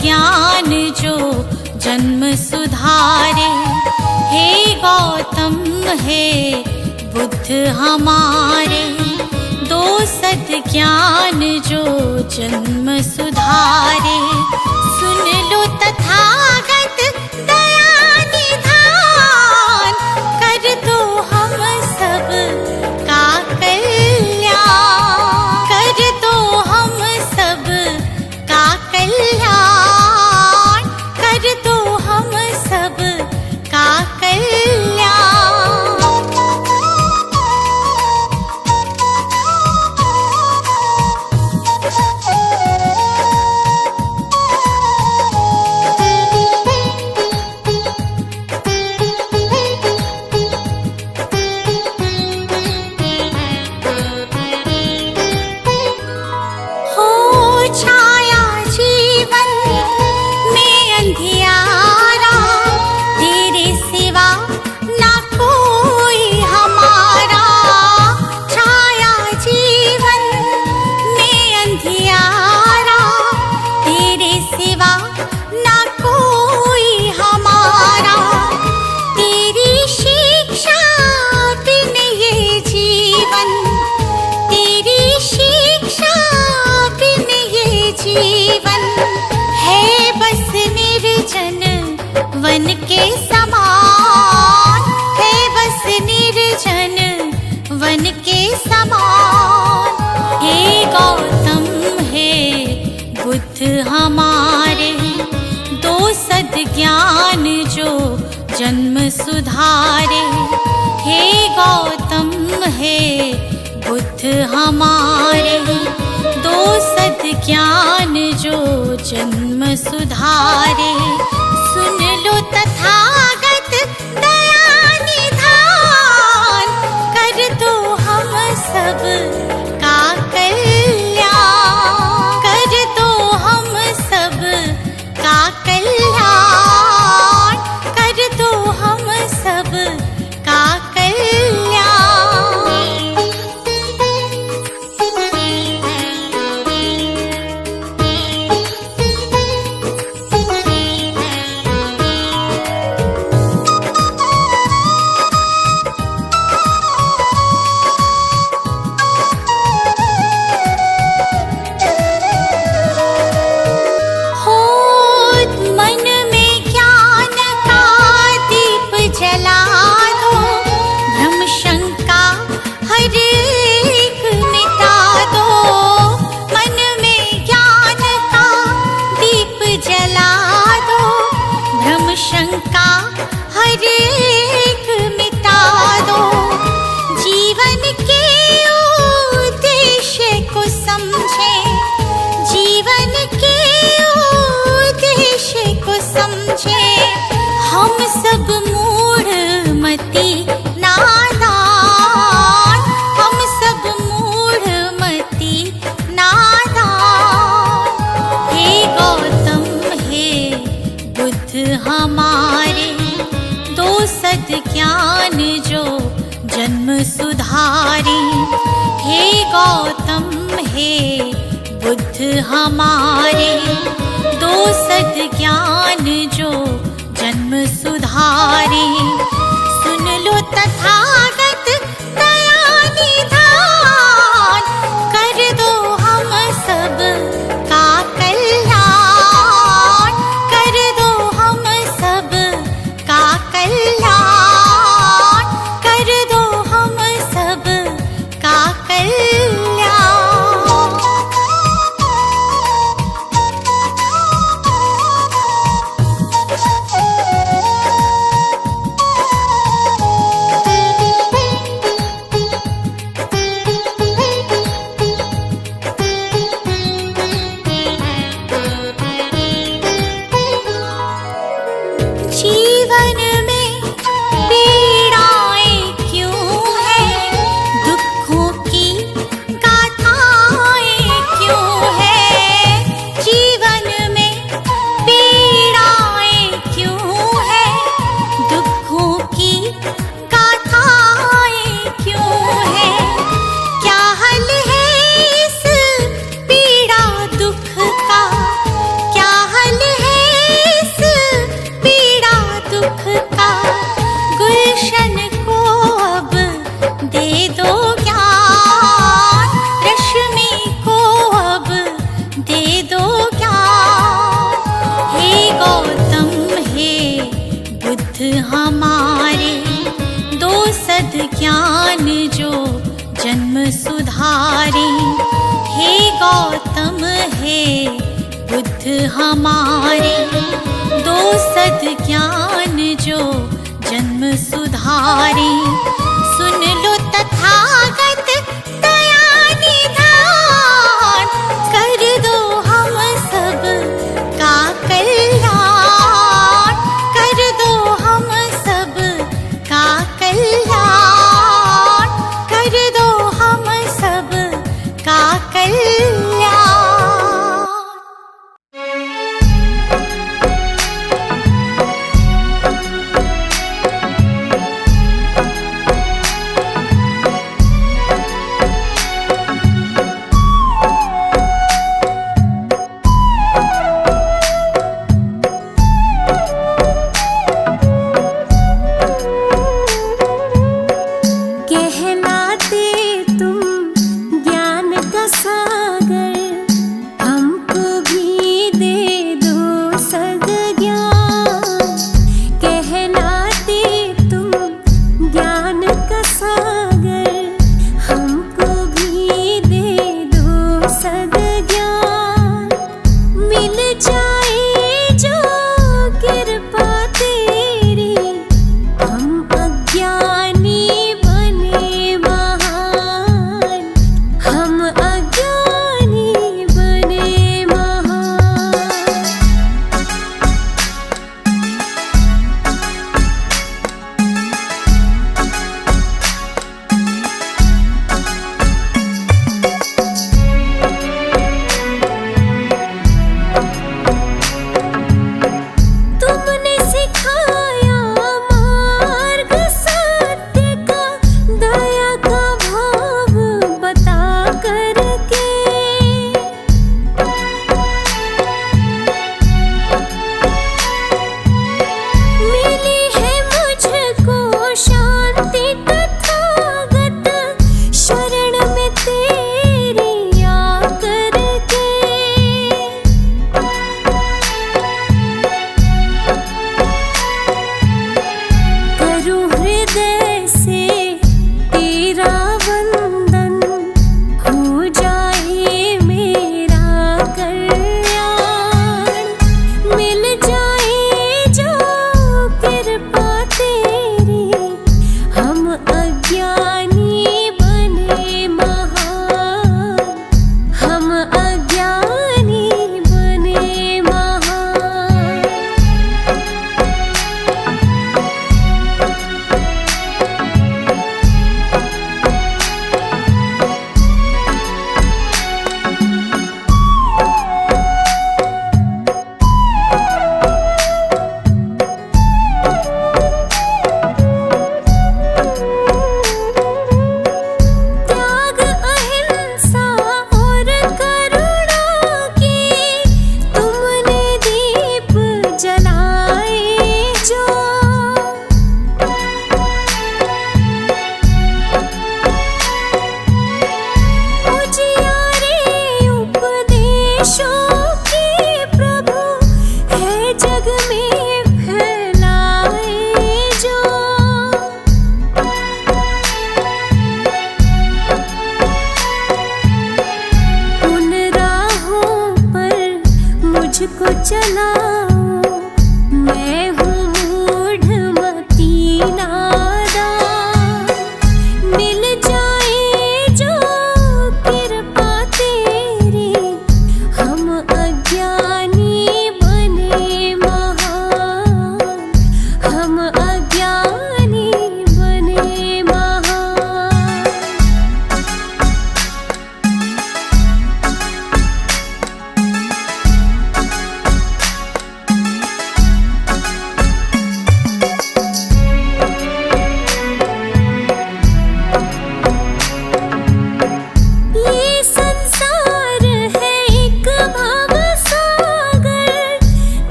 ज्ञान जो जन्म सुधारे। हे गौतम हे बुद्ध हमारे, दो सद ज्ञान जो जन्म सुधारे। सुन लो तथागत दया निधान, कर दो हम सब का कल्याण, कर दो हम सब का कल्याण, कर दो हम सब का कल्याण। वन के समान है बस निर्जन वन के समान। हे गौतम हे बुद्ध हमारे, दो सद ज्ञान जो जन्म सुधारे। हे गौतम हे बुद्ध हमारे, दो सद ज्ञान जो जन्म सुधारे। सुन लो तथागत दया निधान, कर दो हम सब का कल्याण, कर दो हम सब का कल्याण, कर दो हम सब का कल्याण। शंका हर एक मिटा दो, जीवन के उद्देश्य को समझे, जीवन के उद्देश्य को समझे। हम सब मूढ़ मति नादान, हम सब मूढ़ मति नादान। हे गौतम हे बुद्ध हमारे, दो सद ज्ञान जो जन्म सुधारे। हे गौतम हे बुद्ध हमारे, दो सद ज्ञान जो जन्म सुधारे। सुन लो तथागत दया निधान, कर दो हम सब का कल्याण, कर दो हम सब का कल्याण, कर दो हम सब का कल्याण। सुख का गुलशन को अब दे दो ज्ञान, रश्मि को अब दे दो ज्ञान। हे गौतम हे बुद्ध हमारे, दो सद ज्ञान जो जन्म सुधारे। हे गौतम हे बुद्ध हमारे, दो सद ज्ञान जो जन्म सुधारे। सुन लो तथागत दया निधान, कर दो हम सब का कल्याण, कर दो हम सब का कल्याण, कर दो हम सब का कल्याण।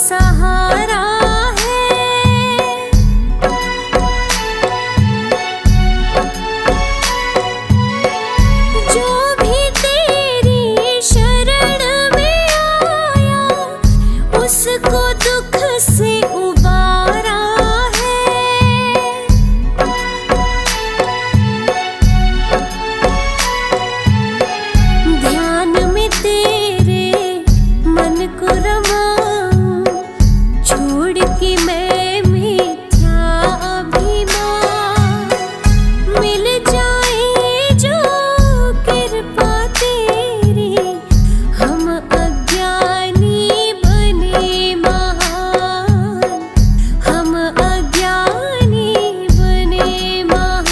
सहारा छोड़ के मैं मिथ्या अभिमान, मिल जाए जो कृपा तेरी, हम अज्ञानी बने महान, हम अज्ञानी बने महान।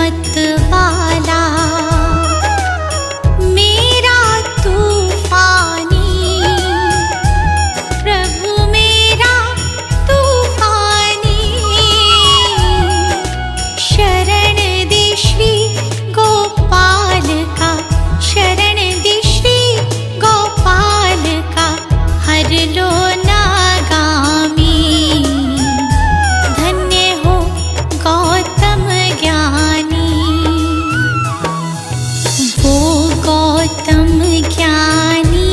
मत वाला, मेरा तूफानी प्रभु मेरा तूफानी। शरण दे श्री गोपाल का, शरण दे श्री गोपाल का, हर लो नागामी। धन्य हो गौतम ज्ञानी, वो गौतम ज्ञानी।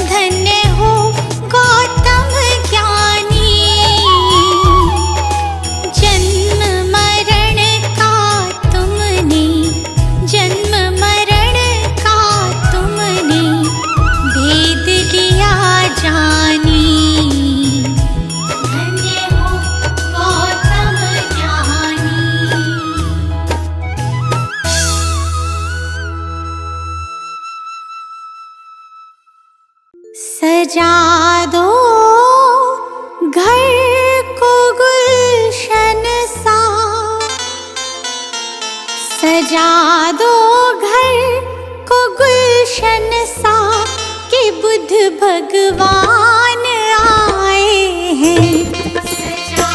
धन्य हो गौतम ज्ञानी, जन्म मरण का तुमने, जन्म मरण का तुमने भेद लिया जानी। धन्य हो गौतम ज्ञानी। सजा दो घर को गुलशन सा, सजा दो घर को गुलशन सा, कि बुद्ध भगवान आए हैं। सजा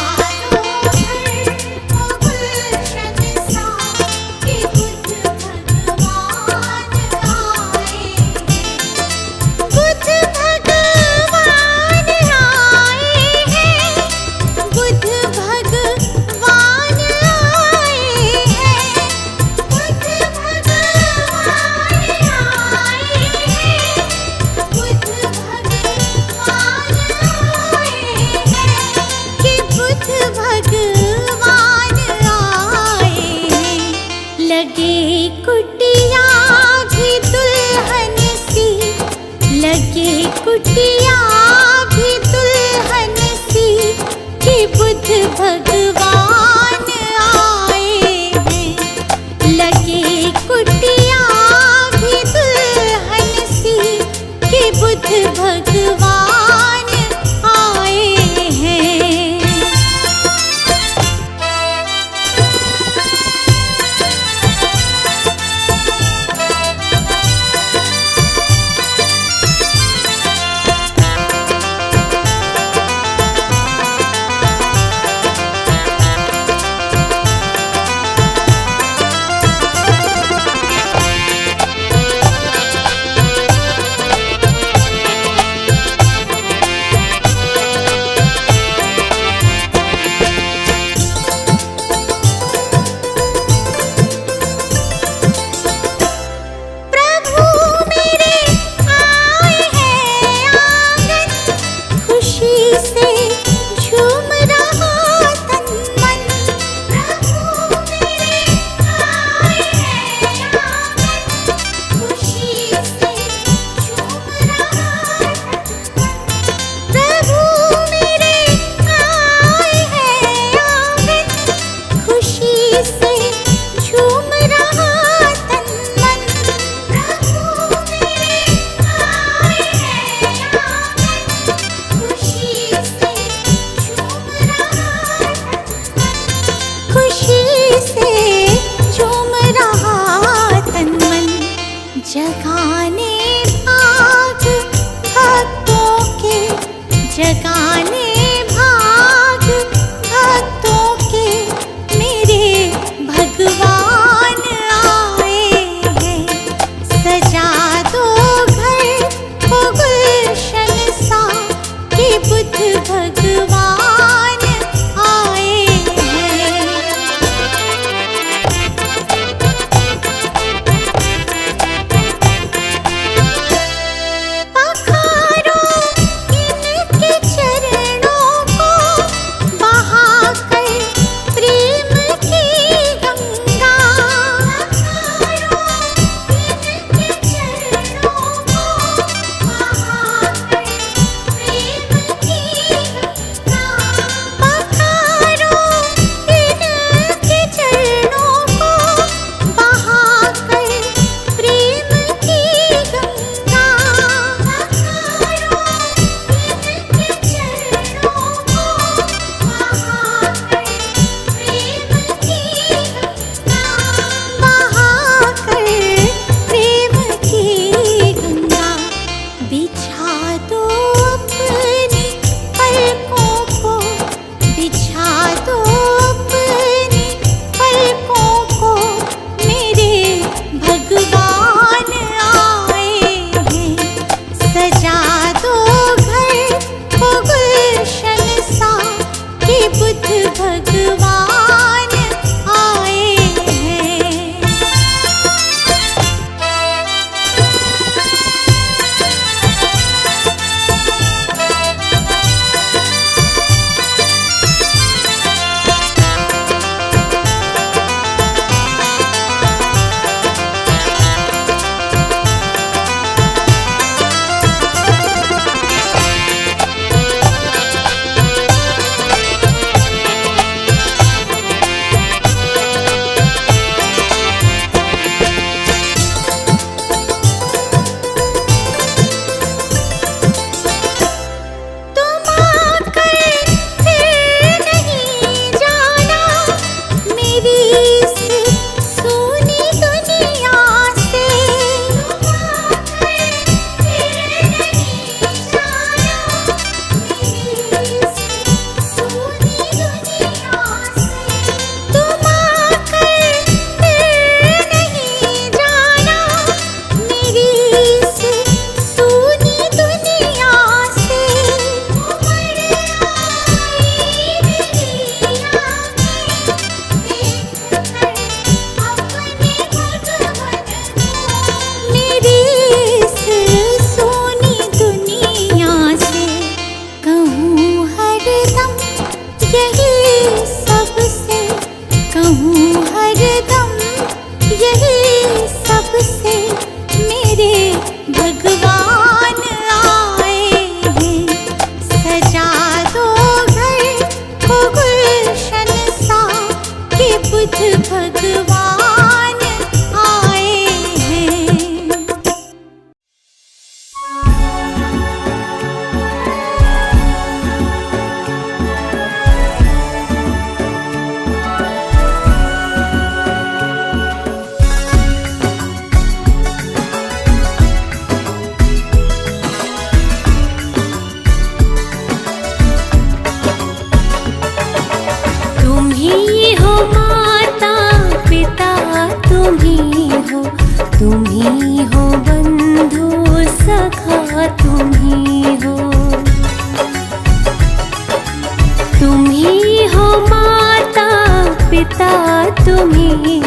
दो घर को गुलशन सा, कि बुद्ध भगवान आए हैं। बुद्ध भगवान आए हैं, बुद्ध भगवान आए हैं। बुद्ध भगवान आए हैं, बुद्ध भगवान आए हैं, कि बुद्ध भगवान आए हैं। लगे कुटिया भी दुल्हन सी, लगे कुटिया भी दुल्हन सी, कि बुद्ध भगवान आए हैं। लगे कुटिया भी दुल्हन सी, कि बुद्ध भगवान आए हैं। प्रभु मेरे आए हैं आंगन, खुशी से झूम रहा तन मन। प्रभु मेरे आए हैं आंगन, खुशी से झूम रहा तन मन। प्रभु मेरे आए हैं आंगन, खुशी से झूम रहा तन मन। प्रभु मेरे आए हैं आंगन, खुशी से झूम रहा तन मन। खुशी से झूम रहा तन मन। जगाने भाग भक्तों के, जगाने भाग भक्तों के, मेरे भगवान आए हैं। सजा दो घर को गुलशन सा, कि बुद्ध भगवान आए हैं। इस सूनी दुनिया से तुम आकर फिर नहीं जाना मेरी इस सूनी दुनिया से। मेरी इस सोनी दुनिया से कहूँ हरदम यही सबसे, कहूँ हरदम यही सबसे मेरे भगवान आए हैं। सजा दो घर को गुलशन सा कि बुद्ध भगवान आए हैं। तुम ही हो माता पिता, तुम ही हो बंधु सखा, तुम ही हो माता पिता, तुम ही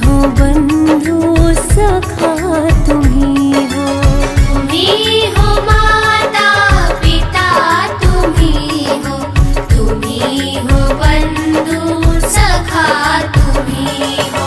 हो बंधु सखा, तुम ही हो माता पिता, तुम ही हो बंधु सखा, तुम ही हो।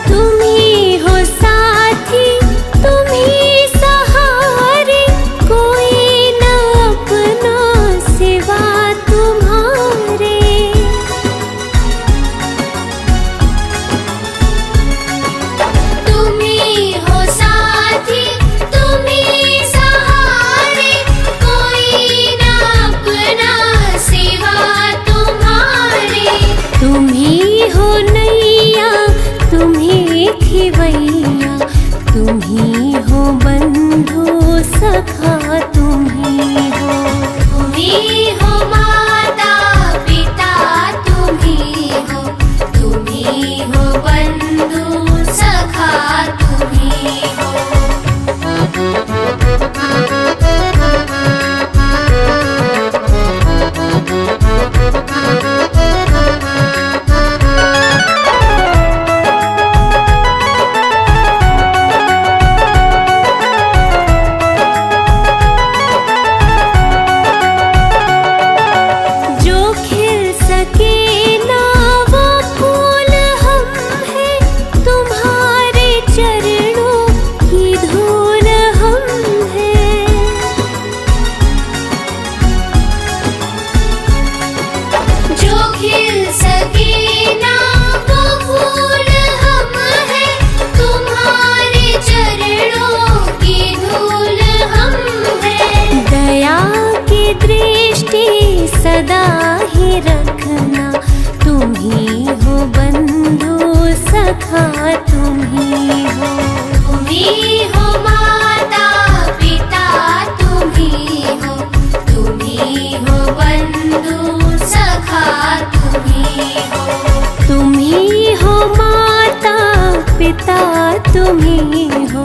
तुम ही हो साथी, तुम ही सहारे, कोई न अपना सिवा तुम्हारे। तुम ही हो साथी, तुम ही सहारे, कोई न अपना सिवा तुम्हारे। तुम ही हो नैया, तुम ही खिवैया, तुम ही हो बंधु सखा, तुम ही हो माता पिता, तुम ही हो बंधु सखा, तुम ही हो। जो खिल सके ना वो फूल हम हैं, तुम्हारे चरणों की धूल हम हैं। जो खिल सके ना वो फूल हम हैं, तुम्हारे चरणों की धूल हम हैं। दया की दृष्टि सदा ही रखना, तुम ही हो बंधु सखा, तुम ही हो माता पिता, तुम ही हो बंधु सखा, तुम ही हो माता पिता, तुम ही हो